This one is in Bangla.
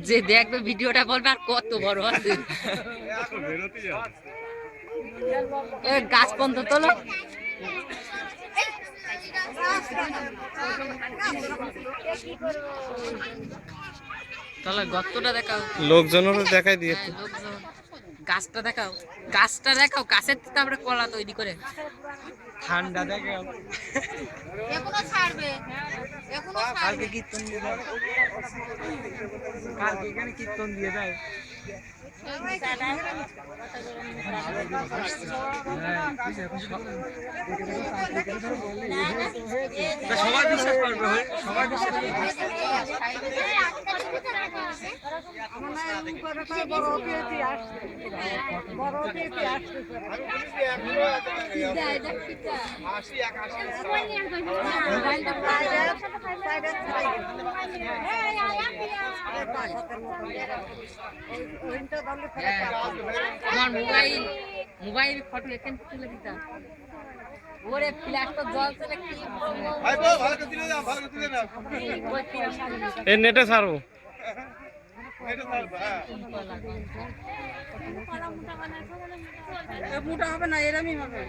যে দেখবে ভিডিওটা বলবে আর কত বড় আছে গাছ পর্যন্ত তোলো তাহলে গর্তটা দেখাও লোকজনেরও দেখাই দিয়ে গাছটা দেখাও গাছের তারপরে কলা তৈরি করে ঠান্ডা দেখাও এখনো ছাড়বে কালকে কীর্তন দিয়ে যায় কালকে এখানে কীর্তন দিয়ে যায় সবাই বিশ্বাস করবে সবাই বিশ্বাস আমার মোবাইল ফটো এখান তুলে দিতাম ওরে ফ্ল্যাশটা জল চলে কি ভাই ভালো করে দিলে না ভালো করে দিলে না এই নেটে ছাড়বো নেটে ছাড়বো হ্যাঁ মোটা হবে না এরমই হবে